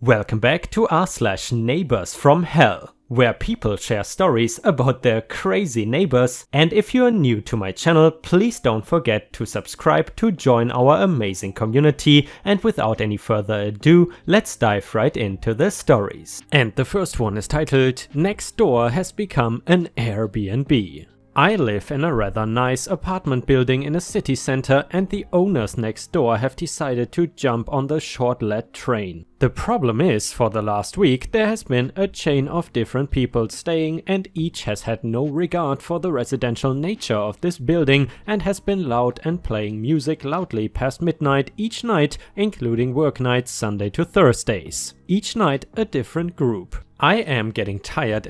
Welcome back to r/NeighborsFromH, where people share stories about their crazy neighbors, and if you are new to my channel, please don't forget to subscribe to join our amazing community, and without any further ado, let's dive right into the stories. And the first one is titled, "Next Door Has Become an Airbnb." I live in a rather nice apartment building in a city center, and the owners next door have decided to jump on the short-let train. The problem is, for the last week there has been a chain of different people staying, and each has had no regard for the residential nature of this building and has been loud and playing music loudly past midnight each night, including work nights Sunday to Thursdays. Each night a different group. I am getting tired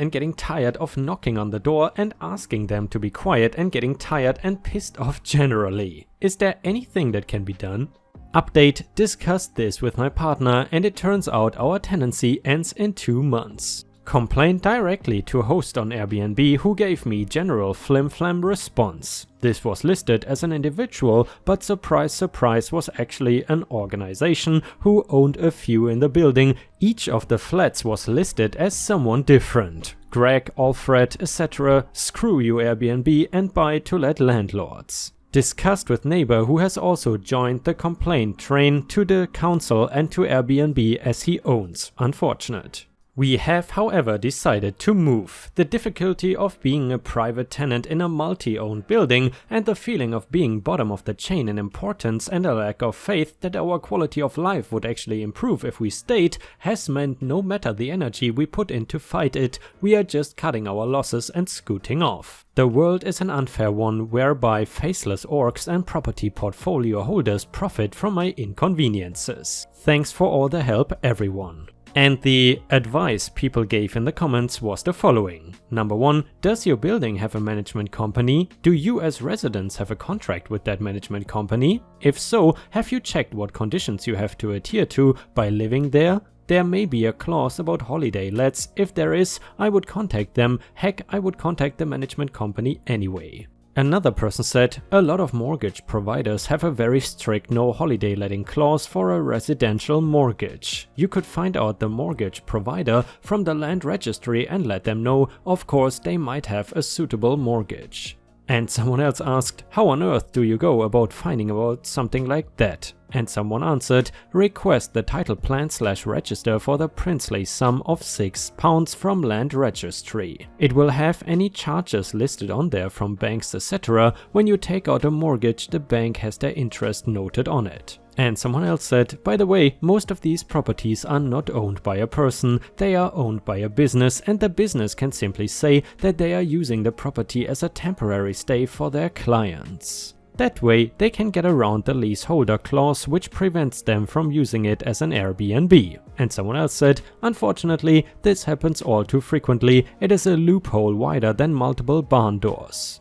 of knocking on the door and asking them to be quiet, and getting tired and pissed off generally. Is there anything that can be done? Update: discussed this with my partner, and it turns out our tenancy ends in 2 months. Complained directly to a host on Airbnb, who gave me general flim-flam response. This was listed as an individual, but surprise surprise was actually an organization who owned a few in the building. Each of the flats was listed as someone different. Greg, Alfred, etc. Screw you Airbnb and buy to let landlords. Discussed with neighbor, who has also joined the complaint train to the council and to Airbnb as he owns. Unfortunate. We have, however, decided to move. The difficulty of being a private tenant in a multi-owned building, and the feeling of being bottom of the chain in importance, and a lack of faith that our quality of life would actually improve if we stayed, has meant no matter the energy we put in to fight it, we are just cutting our losses and scooting off. The world is an unfair one, whereby faceless orcs and property portfolio holders profit from my inconveniences. Thanks for all the help, everyone. And the advice people gave in the comments was the following. Number 1, does your building have a management company? Do you as residents have a contract with that management company? If so, have you checked what conditions you have to adhere to by living there? There may be a clause about holiday lets. If there is, I would contact them. Heck, I would contact the management company anyway. Another person said, a lot of mortgage providers have a very strict no holiday letting clause for a residential mortgage. You could find out the mortgage provider from the land registry and let them know. Of course, they might have a suitable mortgage. And someone else asked, how on earth do you go about finding out something like that? And someone answered, request the title plan/register for the princely sum of £6 from land registry. It will have any charges listed on there from banks, etc. When you take out a mortgage, the bank has their interest noted on it. And someone else said, by the way, most of these properties are not owned by a person, they are owned by a business, and the business can simply say that they are using the property as a temporary stay for their clients. That way, they can get around the leaseholder clause, which prevents them from using it as an Airbnb. And someone else said, unfortunately, this happens all too frequently. It is a loophole wider than multiple barn doors.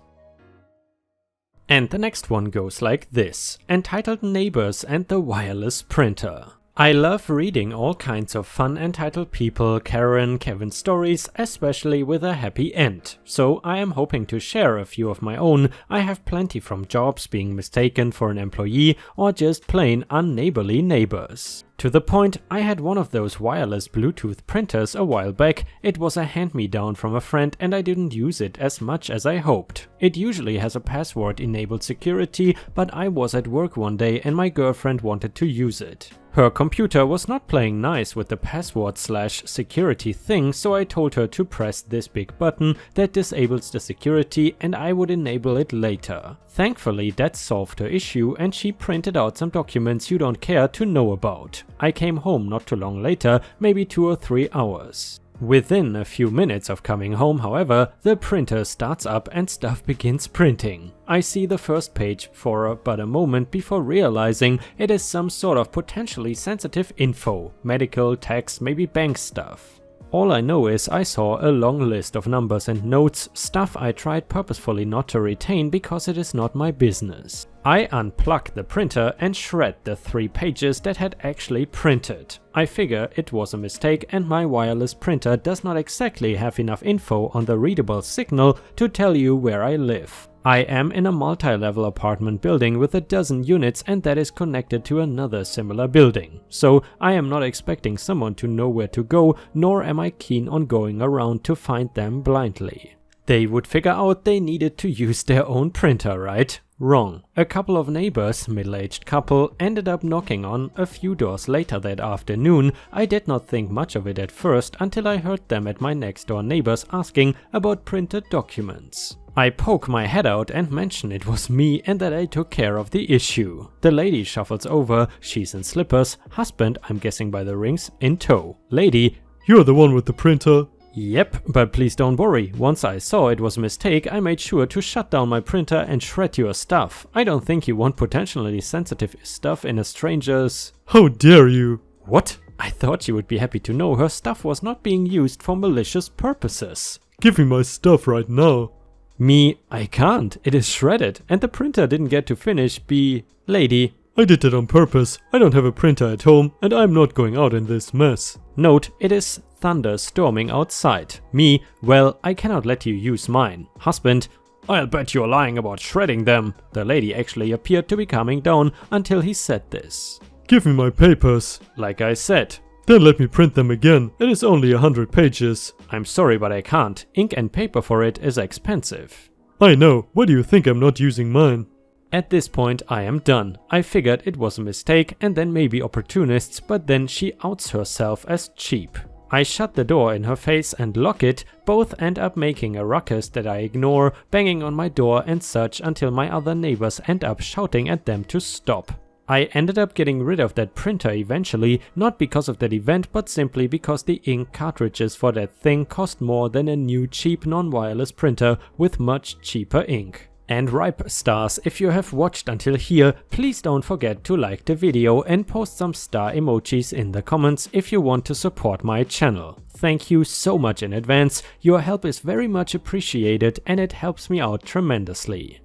And the next one goes like this, entitled Neighbors and the Wireless Printer. I love reading all kinds of fun entitled people, Karen, Kevin stories, especially with a happy end. So I am hoping to share a few of my own. I have plenty from jobs being mistaken for an employee or just plain unneighborly neighbors. To the point, I had one of those wireless Bluetooth printers a while back. It was a hand-me-down from a friend, and I didn't use it as much as I hoped. It usually has a password-enabled security, but I was at work one day and my girlfriend wanted to use it. Her computer was not playing nice with the password/security thing, so I told her to press this big button that disables the security and I would enable it later. Thankfully that solved her issue, and she printed out some documents you don't care to know about. I came home not too long later, maybe 2 or 3 hours. Within a few minutes of coming home, however, the printer starts up and stuff begins printing. I see the first page for but a moment before realizing it is some sort of potentially sensitive info, medical, tax, maybe bank stuff. All I know is I saw a long list of numbers and notes, stuff I tried purposefully not to retain because it is not my business. I unplug the printer and shred the 3 pages that had actually printed. I figure it was a mistake and my wireless printer does not exactly have enough info on the readable signal to tell you where I live. I am in a multi-level apartment building with a dozen units and that is connected to another similar building. So I am not expecting someone to know where to go, nor am I keen on going around to find them blindly. They would figure out they needed to use their own printer, right? Wrong. A couple of neighbors, middle-aged couple, ended up knocking on a few doors later that afternoon. I did not think much of it at first until I heard them at my next door neighbors asking about printed documents. I poke my head out and mention it was me and that I took care of the issue. The lady shuffles over, she's in slippers, husband, I'm guessing by the rings, in tow. Lady, "You're the one with the printer?" "Yep, but please don't worry. Once I saw it was a mistake, I made sure to shut down my printer and shred your stuff. I don't think you want potentially sensitive stuff in a stranger's..." "How dare you!" "What? I thought you would be happy to know her stuff was not being used for malicious purposes." "Give me my stuff right now." Me, I can't. It is shredded and the printer didn't get to finish. Lady, "I did that on purpose. I don't have a printer at home and I'm not going out in this mess." Note, it is thunder storming outside. Me, well, I cannot let you use mine. Husband, "I'll bet you're lying about shredding them." The lady actually appeared to be calming down until he said this. "Give me my papers." Like I said. "Then let me print them again. It is only 100 pages. "I'm sorry, but I can't. Ink and paper for it is expensive." "I know. Why do you think I'm not using mine?" At this point I am done. I figured it was a mistake and then maybe opportunists, but then she outs herself as cheap. I shut the door in her face and lock it. Both end up making a ruckus that I ignore, banging on my door and such until my other neighbors end up shouting at them to stop. I ended up getting rid of that printer eventually, not because of that event but simply because the ink cartridges for that thing cost more than a new cheap non-wireless printer with much cheaper ink. And ripe stars, if you have watched until here, please don't forget to like the video and post some star emojis in the comments if you want to support my channel. Thank you so much in advance, your help is very much appreciated and it helps me out tremendously.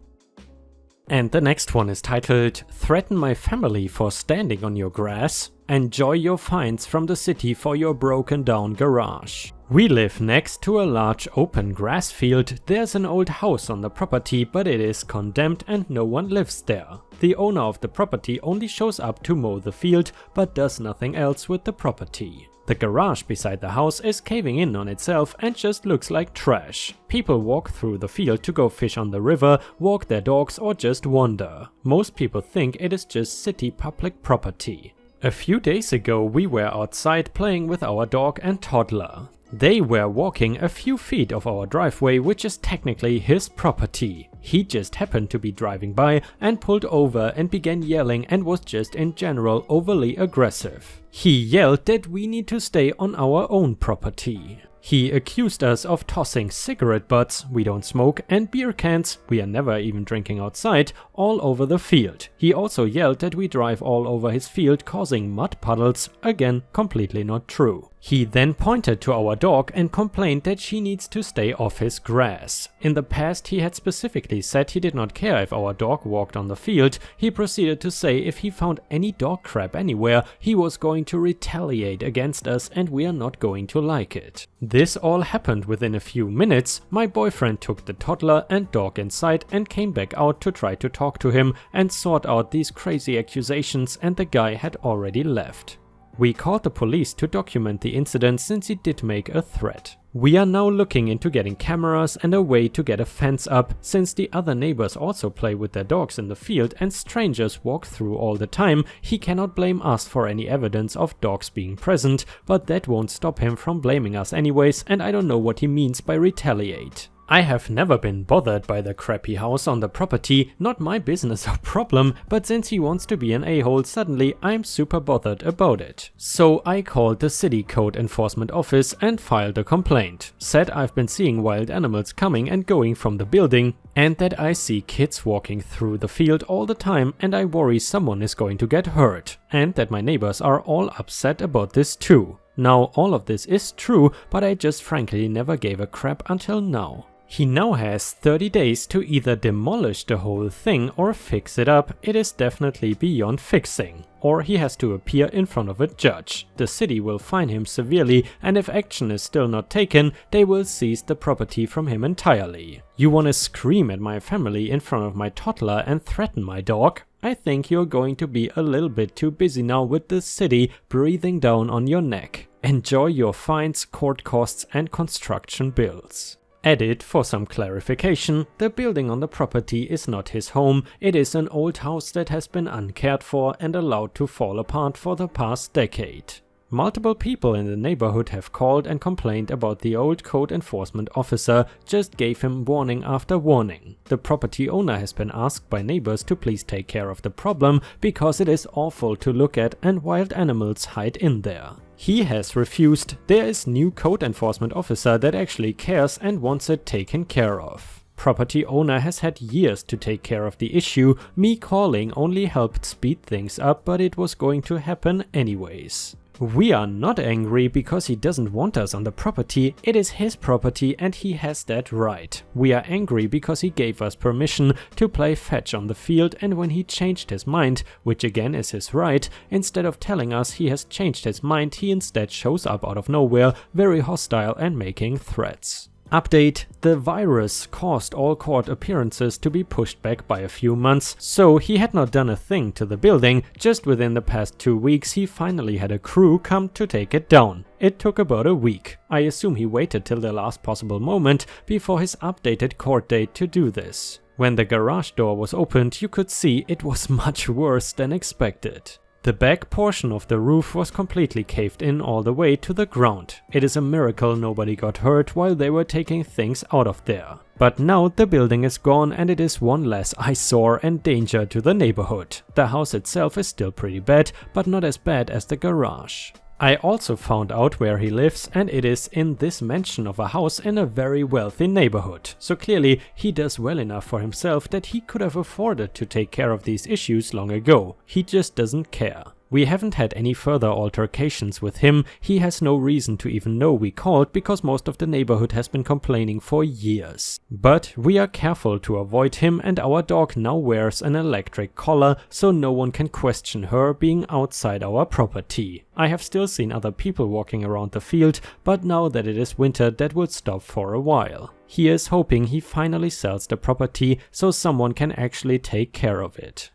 And the next one is titled, "Threaten my family for standing on your grass? Enjoy your fines from the city for your broken down garage." We live next to a large open grass field. There's an old house on the property, but it is condemned and no one lives there. The owner of the property only shows up to mow the field, but does nothing else with the property. The garage beside the house is caving in on itself and just looks like trash. People walk through the field to go fish on the river, walk their dogs or just wander. Most people think it is just city public property. A few days ago we were outside playing with our dog and toddler. They were walking a few feet of our driveway, which is technically his property. He just happened to be driving by and pulled over and began yelling and was just in general overly aggressive. He yelled that we need to stay on our own property. He accused us of tossing cigarette butts, we don't smoke, and beer cans, we are never even drinking outside, all over the field. He also yelled that we drive all over his field causing mud puddles, again completely not true. He then pointed to our dog and complained that she needs to stay off his grass. In the past he had specifically said he did not care if our dog walked on the field. He proceeded to say if he found any dog crap anywhere, he was going to retaliate against us and we are not going to like it. This all happened within a few minutes. My boyfriend took the toddler and dog inside and came back out to try to talk to him and sort out these crazy accusations, and the guy had already left. We called the police to document the incident since he did make a threat. We are now looking into getting cameras and a way to get a fence up, since the other neighbors also play with their dogs in the field and strangers walk through all the time. He cannot blame us for any evidence of dogs being present, but that won't stop him from blaming us anyways, and I don't know what he means by retaliate. I have never been bothered by the crappy house on the property, not my business or problem, but since he wants to be an a-hole suddenly I'm super bothered about it. So I called the city code enforcement office and filed a complaint. Said I've been seeing wild animals coming and going from the building and that I see kids walking through the field all the time and I worry someone is going to get hurt, and that my neighbors are all upset about this too. Now all of this is true, but I just frankly never gave a crap until now. He now has 30 days to either demolish the whole thing or fix it up. It is definitely beyond fixing. Or he has to appear in front of a judge. The city will fine him severely, and if action is still not taken, they will seize the property from him entirely. You wanna scream at my family in front of my toddler and threaten my dog? I think you're going to be a little bit too busy now with the city breathing down on your neck. Enjoy your fines, court costs and construction bills. Edit for some clarification, the building on the property is not his home, it is an old house that has been uncared for and allowed to fall apart for the past decade. Multiple people in the neighborhood have called and complained about the old code enforcement officer just gave him warning after warning. The property owner has been asked by neighbors to please take care of the problem because it is awful to look at and wild animals hide in there. He has refused. There is new code enforcement officer that actually cares and wants it taken care of. Property owner has had years to take care of the issue. Me calling only helped speed things up, but it was going to happen anyways. We are not angry because he doesn't want us on the property, it is his property and he has that right. We are angry because he gave us permission to play fetch on the field, and when he changed his mind, which again is his right, instead of telling us he has changed his mind, he instead shows up out of nowhere, very hostile and making threats. Update: the virus caused all court appearances to be pushed back by a few months, so he had not done a thing to the building. Just within the past 2 weeks he finally had a crew come to take it down. It took about a week. I assume he waited till the last possible moment before his updated court date to do this. When the garage door was opened, you could see it was much worse than expected. The back portion of the roof was completely caved in all the way to the ground. It is a miracle nobody got hurt while they were taking things out of there. But now the building is gone and it is one less eyesore and danger to the neighborhood. The house itself is still pretty bad, but not as bad as the garage. I also found out where he lives, and it is in this mansion of a house in a very wealthy neighborhood. So clearly he does well enough for himself that he could have afforded to take care of these issues long ago. He just doesn't care. We haven't had any further altercations with him. He has no reason to even know we called because most of the neighborhood has been complaining for years. But we are careful to avoid him, and our dog now wears an electric collar so no one can question her being outside our property. I have still seen other people walking around the field, but now that it is winter that will stop for a while. He is hoping he finally sells the property so someone can actually take care of it.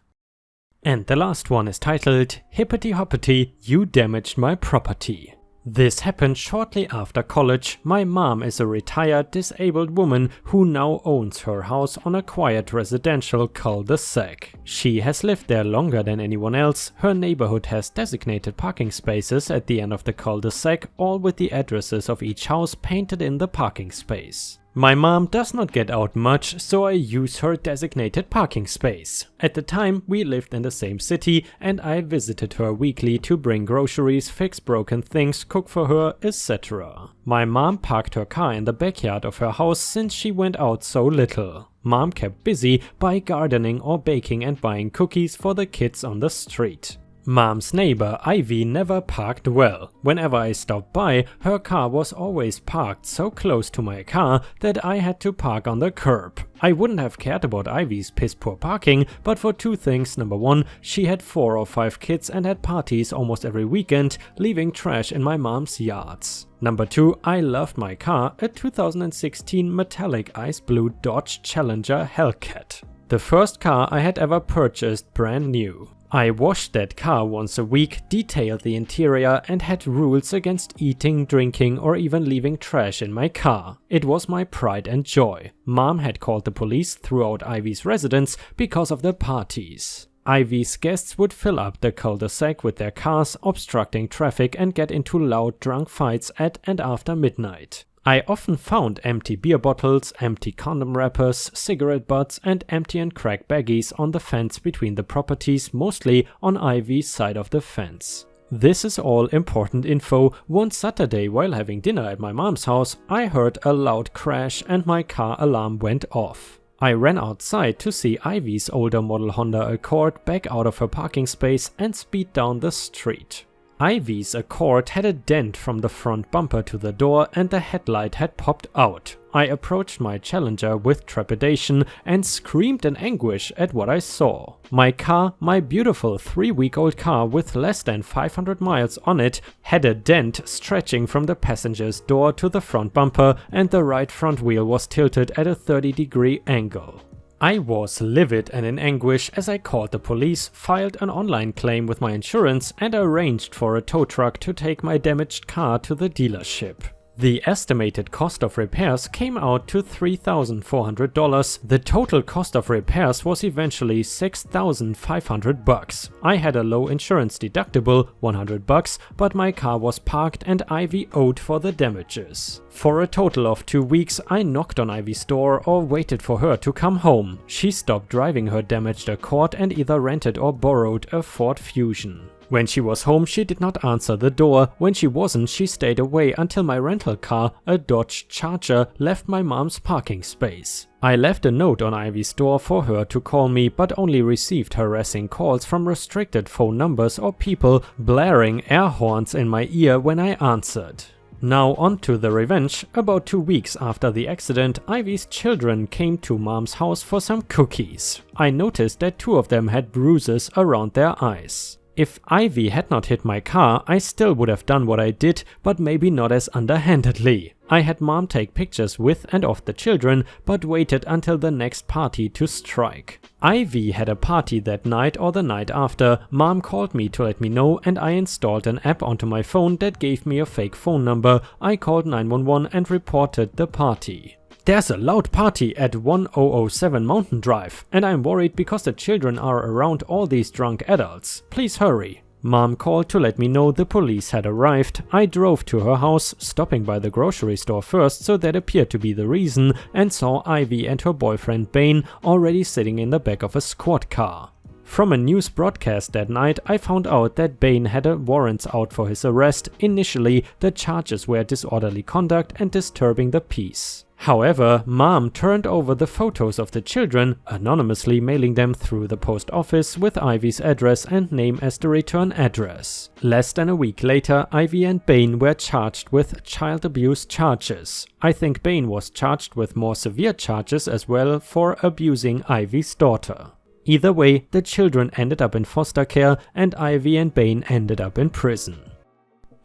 And the last one is titled, Hippity Hoppity, You Damaged My Property. This happened shortly after college. My mom is a retired disabled woman who now owns her house on a quiet residential cul-de-sac. She has lived there longer than anyone else. Her neighborhood has designated parking spaces at the end of the cul-de-sac, all with the addresses of each house painted in the parking space. My mom does not get out much, so I use her designated parking space. At the time, we lived in the same city and I visited her weekly to bring groceries, fix broken things, cook for her, etc. My mom parked her car in the backyard of her house since she went out so little. Mom kept busy by gardening or baking and buying cookies for the kids on the street. Mom's neighbor Ivy never parked well. Whenever I stopped by, her car was always parked so close to my car that I had to park on the curb. I wouldn't have cared about Ivy's piss poor parking, but for two things. Number one, she had 4 or 5 kids and had parties almost every weekend, leaving trash in my mom's yards. Number 2, I loved my car, a 2016 metallic ice blue Dodge Challenger Hellcat. The first car I had ever purchased brand new. I washed that car once a week, detailed the interior and had rules against eating, drinking or even leaving trash in my car. It was my pride and joy. Mom had called the police throughout Ivy's residence because of the parties. Ivy's guests would fill up the cul-de-sac with their cars, obstructing traffic and get into loud drunk fights at and after midnight. I often found empty beer bottles, empty condom wrappers, cigarette butts and empty and cracked baggies on the fence between the properties, mostly on Ivy's side of the fence. This is all important info. One Saturday while having dinner at my mom's house, I heard a loud crash and my car alarm went off. I ran outside to see Ivy's older model Honda Accord back out of her parking space and speed down the street. Ivy's Accord had a dent from the front bumper to the door and the headlight had popped out. I approached my Challenger with trepidation and screamed in anguish at what I saw. My car, my beautiful 3-week-old car with less than 500 miles on it, had a dent stretching from the passenger's door to the front bumper, and the right front wheel was tilted at a 30-degree angle. I was livid and in anguish as I called the police, filed an online claim with my insurance, and arranged for a tow truck to take my damaged car to the dealership. The estimated cost of repairs came out to $3,400. The total cost of repairs was eventually $6,500. I had a low insurance deductible, $100, but my car was parked and Ivy owed for the damages. For a total of 2 weeks, I knocked on Ivy's door or waited for her to come home. She stopped driving her damaged Accord and either rented or borrowed a Ford Fusion. When she was home, she did not answer the door. When she wasn't, she stayed away until my rental car, a Dodge Charger, left my mom's parking space. I left a note on Ivy's door for her to call me, but only received harassing calls from restricted phone numbers or people blaring air horns in my ear when I answered. Now on to the revenge. About 2 weeks after the accident, Ivy's children came to mom's house for some cookies. I noticed that 2 of them had bruises around their eyes. If Ivy had not hit my car, I still would have done what I did, but maybe not as underhandedly. I had mom take pictures with and of the children, but waited until the next party to strike. Ivy had a party that night or the night after. Mom called me to let me know, and I installed an app onto my phone that gave me a fake phone number. I called 911 and reported the party. There's a loud party at 1007 Mountain Drive, and I'm worried because the children are around all these drunk adults. Please hurry. Mom called to let me know the police had arrived. I drove to her house, stopping by the grocery store first, so that appeared to be the reason, and saw Ivy and her boyfriend Bane already sitting in the back of a squad car. From a news broadcast that night, I found out that Bane had a warrant out for his arrest. Initially, the charges were disorderly conduct and disturbing the peace. However, Mom turned over the photos of the children, anonymously mailing them through the post office with Ivy's address and name as the return address. Less than a week later, Ivy and Bane were charged with child abuse charges. I think Bane was charged with more severe charges as well for abusing Ivy's daughter. Either way, the children ended up in foster care and Ivy and Bane ended up in prison.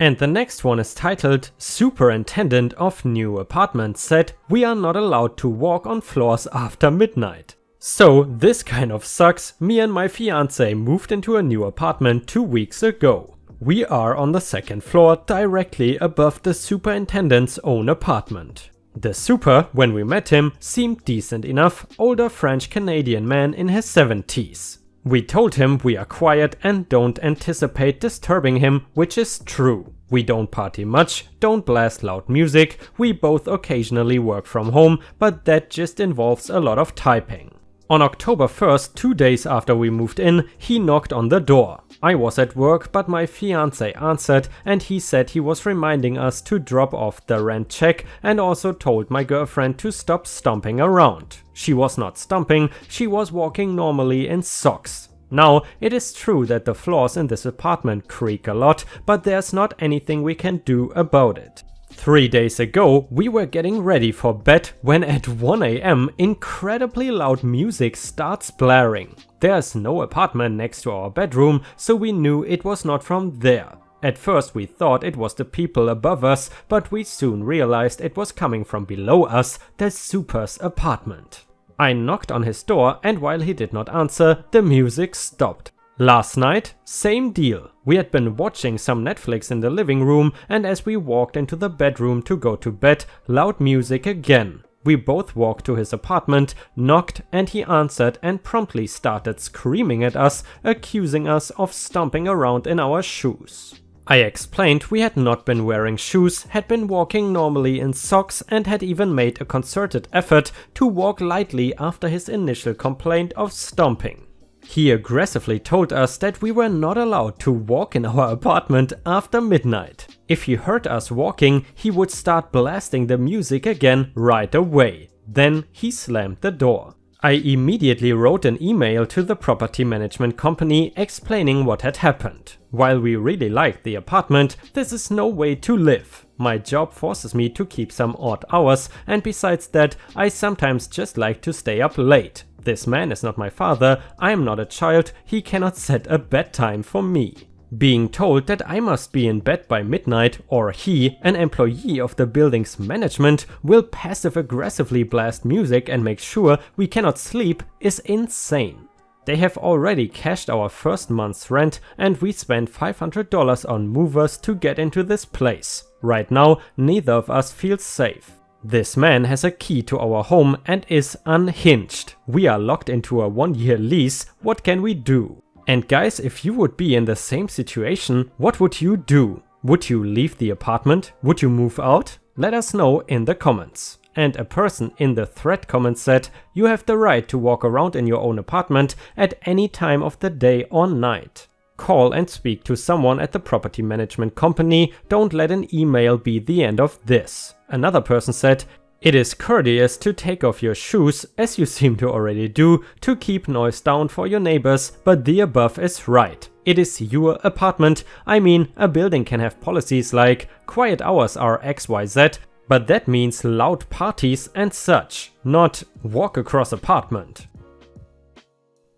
And the next one is titled, Superintendent of New Apartment said we are not allowed to walk on floors after midnight. So this kind of sucks. Me and my fiance moved into a new apartment 2 weeks ago. We are on the 2nd floor, directly above the superintendent's own apartment. The super, when we met him, seemed decent enough, older French-Canadian man in his 70s. We told him we are quiet and don't anticipate disturbing him, which is true. We don't party much, don't blast loud music, we both occasionally work from home, but that just involves a lot of typing. On October 1st, 2 days after we moved in, he knocked on the door. I was at work, but my fiance answered and he said he was reminding us to drop off the rent check and also told my girlfriend to stop stomping around. She was not stomping, she was walking normally in socks. Now, it is true that the floors in this apartment creak a lot, but there's not anything we can do about it. 3 days ago, we were getting ready for bed when at 1 AM incredibly loud music starts blaring. There's no apartment next to our bedroom, so we knew it was not from there. At first we thought it was the people above us, but we soon realized it was coming from below us, the super's apartment. I knocked on his door and while he did not answer, the music stopped. Last night, same deal. We had been watching some Netflix in the living room and as we walked into the bedroom to go to bed, loud music again. We both walked to his apartment, knocked and he answered and promptly started screaming at us, accusing us of stomping around in our shoes. I explained we had not been wearing shoes, had been walking normally in socks and had even made a concerted effort to walk lightly after his initial complaint of stomping. He aggressively told us that we were not allowed to walk in our apartment after midnight. If he heard us walking, he would start blasting the music again right away. Then he slammed the door. I immediately wrote an email to the property management company explaining what had happened. While we really liked the apartment, this is no way to live. My job forces me to keep some odd hours, and besides that, I sometimes just like to stay up late. This man is not my father, I am not a child, he cannot set a bedtime for me. Being told that I must be in bed by midnight, or he, an employee of the building's management, will passive-aggressively blast music and make sure we cannot sleep is insane. They have already cashed our first month's rent and we spent $500 on movers to get into this place. Right now, neither of us feels safe. This man has a key to our home and is unhinged. We are locked into a 1-year lease, what can we do? And guys, if you would be in the same situation, what would you do? Would you leave the apartment? Would you move out? Let us know in the comments. And a person in the thread comment said, you have the right to walk around in your own apartment at any time of the day or night. Call and speak to someone at the property management company, don't let an email be the end of this. Another person said, it is courteous to take off your shoes, as you seem to already do, to keep noise down for your neighbors, but the above is right. It is your apartment. I mean, a building can have policies like quiet hours are XYZ, but that means loud parties and such, not walk across apartment.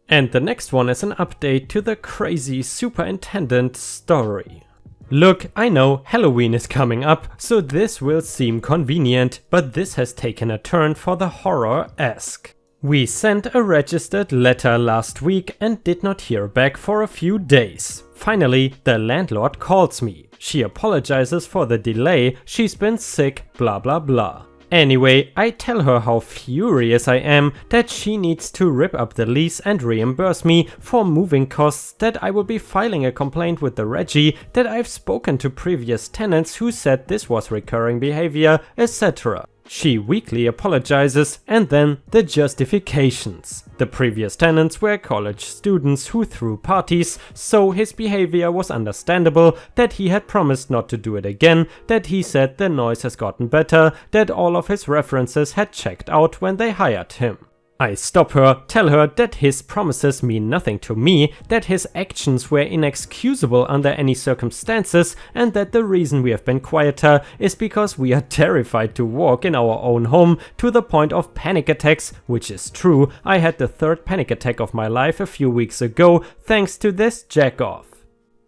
And the next one is an update to the crazy superintendent story. Look, I know Halloween is coming up, so this will seem convenient, but this has taken a turn for the horror-esque. We sent a registered letter last week and did not hear back for a few days. Finally, the landlord calls me. She apologizes for the delay, she's been sick, blah blah blah. Anyway, I tell her how furious I am that she needs to rip up the lease and reimburse me for moving costs, that I will be filing a complaint with the Reggie, that I've spoken to previous tenants who said this was recurring behavior, etc. She weakly apologizes, and then the justifications. The previous tenants were college students who threw parties, so his behavior was understandable, that he had promised not to do it again, that he said the noise has gotten better, that all of his references had checked out when they hired him. I stop her, tell her that his promises mean nothing to me, that his actions were inexcusable under any circumstances, and that the reason we have been quieter is because we are terrified to walk in our own home, to the point of panic attacks, which is true. I had the 3rd panic attack of my life a few weeks ago, thanks to this jack-off.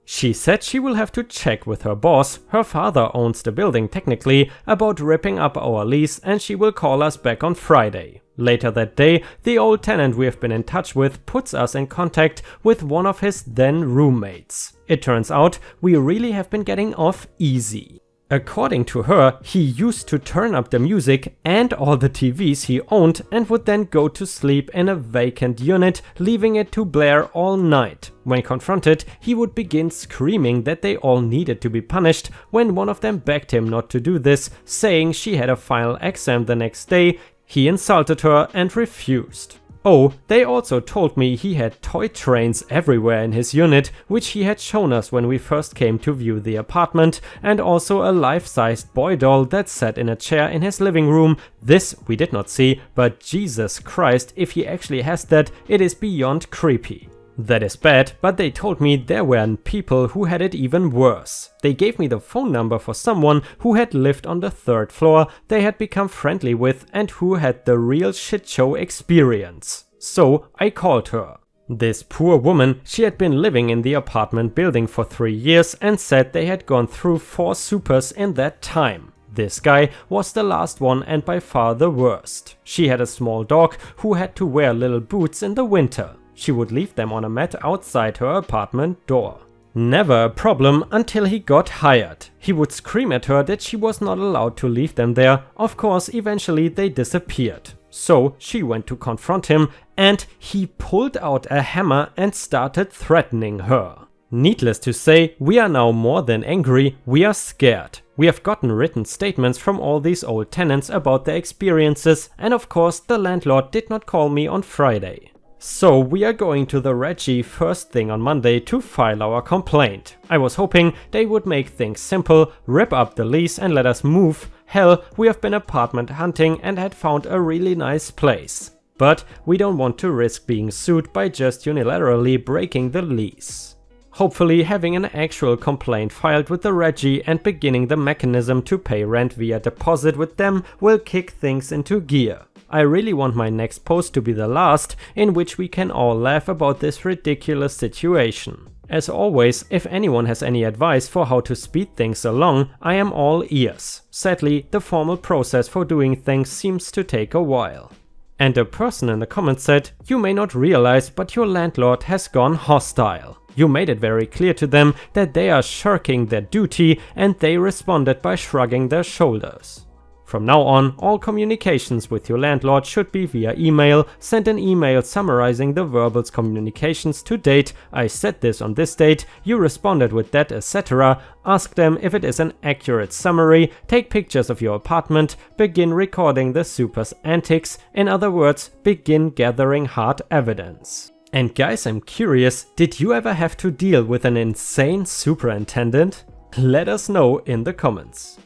She said she will have to check with her boss, her father owns the building technically, about ripping up our lease, and she will call us back on Friday. Later that day, the old tenant we have been in touch with puts us in contact with one of his then roommates. It turns out we really have been getting off easy. According to her, he used to turn up the music and all the TVs he owned and would then go to sleep in a vacant unit, leaving it to blare all night. When confronted, he would begin screaming that they all needed to be punished when one of them begged him not to do this, saying she had a final exam the next day. He insulted her and refused. Oh, they also told me he had toy trains everywhere in his unit, which he had shown us when we first came to view the apartment, and also a life-sized boy doll that sat in a chair in his living room. This we did not see, but Jesus Christ, if he actually has that, it is beyond creepy. That is bad, but they told me there were people who had it even worse. They gave me the phone number for someone who had lived on the 3rd floor they had become friendly with and who had the real shit show experience. So I called her. This poor woman, she had been living in the apartment building for 3 years and said they had gone through 4 supers in that time. This guy was the last one and by far the worst. She had a small dog who had to wear little boots in the winter. She would leave them on a mat outside her apartment door. Never a problem until he got hired. He would scream at her that she was not allowed to leave them there. Of course, eventually they disappeared. So she went to confront him and he pulled out a hammer and started threatening her. Needless to say, we are now more than angry, we are scared. We have gotten written statements from all these old tenants about their experiences, and of course the landlord did not call me on Friday. So we are going to the Reggie first thing on Monday to file our complaint. I was hoping they would make things simple, rip up the lease and let us move. Hell, we have been apartment hunting and had found a really nice place. But we don't want to risk being sued by just unilaterally breaking the lease. Hopefully having an actual complaint filed with the Reggie and beginning the mechanism to pay rent via deposit with them will kick things into gear. I really want my next post to be the last in which we can all laugh about this ridiculous situation. As always, if anyone has any advice for how to speed things along, I am all ears. Sadly, the formal process for doing things seems to take a while. And a person in the comments said, "You may not realize, but your landlord has gone hostile. You made it very clear to them that they are shirking their duty, and they responded by shrugging their shoulders." From now on, all communications with your landlord should be via email. Send an email summarizing the verbal's communications to date. I said this on this date, you responded with that, etc. Ask them if it is an accurate summary. Take pictures of your apartment. Begin recording the super's antics. In other words, begin gathering hard evidence. And guys, I'm curious, did you ever have to deal with an insane superintendent? Let us know in the comments.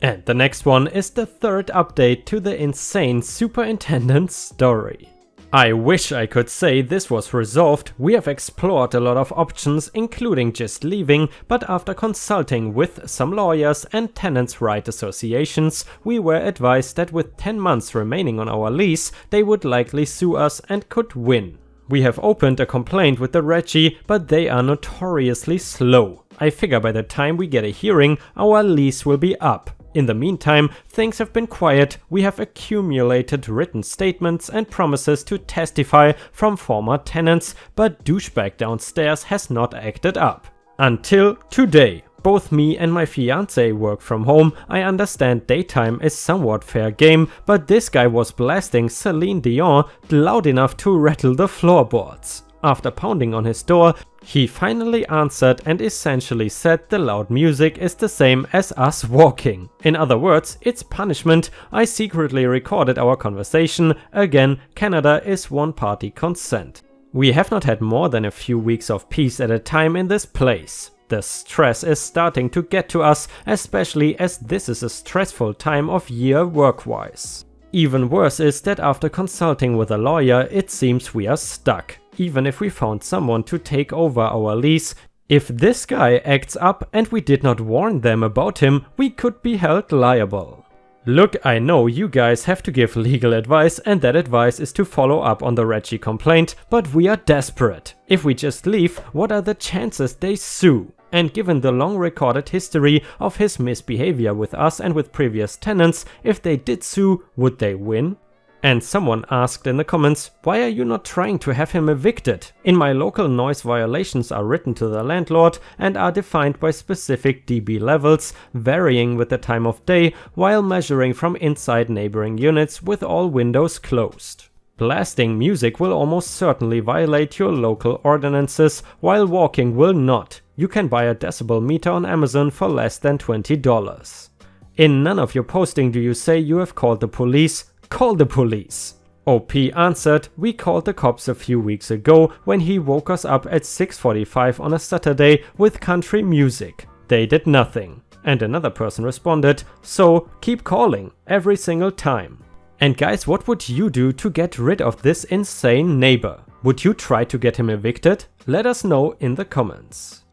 And the next one is the third update to the insane superintendent story. I wish I could say this was resolved. We have explored a lot of options, including just leaving, but after consulting with some lawyers and tenants' right associations, we were advised that with 10 months remaining on our lease, they would likely sue us and could win. We have opened a complaint with the Reggie, but they are notoriously slow. I figure by the time we get a hearing, our lease will be up. In the meantime, things have been quiet. We have accumulated written statements and promises to testify from former tenants, but douchebag downstairs has not acted up. Until today. Both me and my fiance work from home. I understand daytime is somewhat fair game, but this guy was blasting Celine Dion loud enough to rattle the floorboards. After pounding on his door, he finally answered and essentially said the loud music is the same as us walking. In other words, it's punishment. I secretly recorded our conversation. Again, Canada is one-party consent. We have not had more than a few weeks of peace at a time in this place. The stress is starting to get to us, especially as this is a stressful time of year work-wise. Even worse is that after consulting with a lawyer, it seems we are stuck. Even if we found someone to take over our lease, if this guy acts up and we did not warn them about him, we could be held liable. Look, I know you guys have to give legal advice, and that advice is to follow up on the Reggie complaint, but we are desperate. If we just leave, what are the chances they sue? And given the long recorded history of his misbehavior with us and with previous tenants, if they did sue, would they win? And someone asked in the comments, why are you not trying to have him evicted? In my local, noise violations are written to the landlord and are defined by specific dB levels, varying with the time of day, while measuring from inside neighboring units with all windows closed. Blasting music will almost certainly violate your local ordinances, while walking will not. You can buy a decibel meter on Amazon for less than $20. In none of your posting do you say you have called the police. Call the police. OP answered, we called the cops a few weeks ago when he woke us up at 6:45 on a Saturday with country music. They did nothing. And another person responded, so keep calling every single time. And guys, what would you do to get rid of this insane neighbor? Would you try to get him evicted? Let us know in the comments.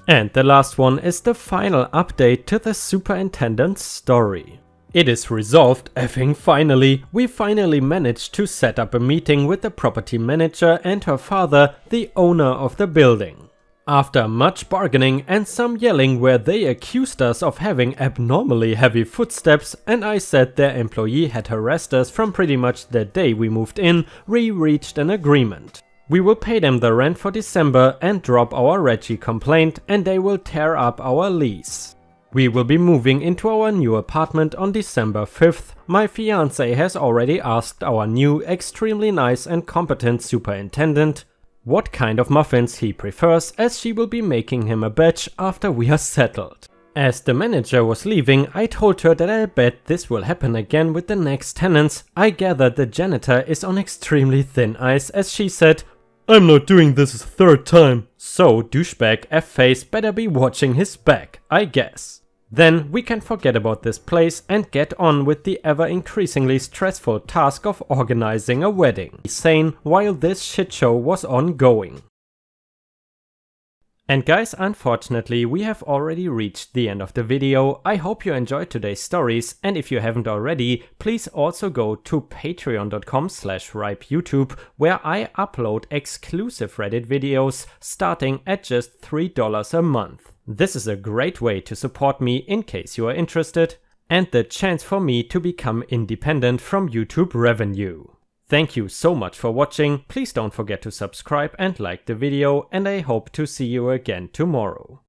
And the last one is the final update to the superintendent's story. It is resolved, effing finally. We finally managed to set up a meeting with the property manager and her father, the owner of the building. After much bargaining and some yelling where they accused us of having abnormally heavy footsteps and I said their employee had harassed us from pretty much the day we moved in, we reached an agreement. We will pay them the rent for December and drop our Reggie complaint, and they will tear up our lease. We will be moving into our new apartment on December 5th. My fiance has already asked our new, extremely nice and competent superintendent what kind of muffins he prefers, as she will be making him a batch after we are settled. As the manager was leaving, I told her that I bet this will happen again with the next tenants. I gathered the janitor is on extremely thin ice, as she said, I'm not doing this a third time. So douchebag F-face better be watching his back, I guess. Then we can forget about this place and get on with the ever increasingly stressful task of organizing a wedding. Sane while this shit show was ongoing. And guys, unfortunately, we have already reached the end of the video. I hope you enjoyed today's stories, and if you haven't already, please also go to patreon.com/ripeyoutube, where I upload exclusive Reddit videos starting at just $3 a month. This is a great way to support me in case you are interested, and the chance for me to become independent from YouTube revenue. Thank you so much for watching. Please don't forget to subscribe and like the video, and I hope to see you again tomorrow.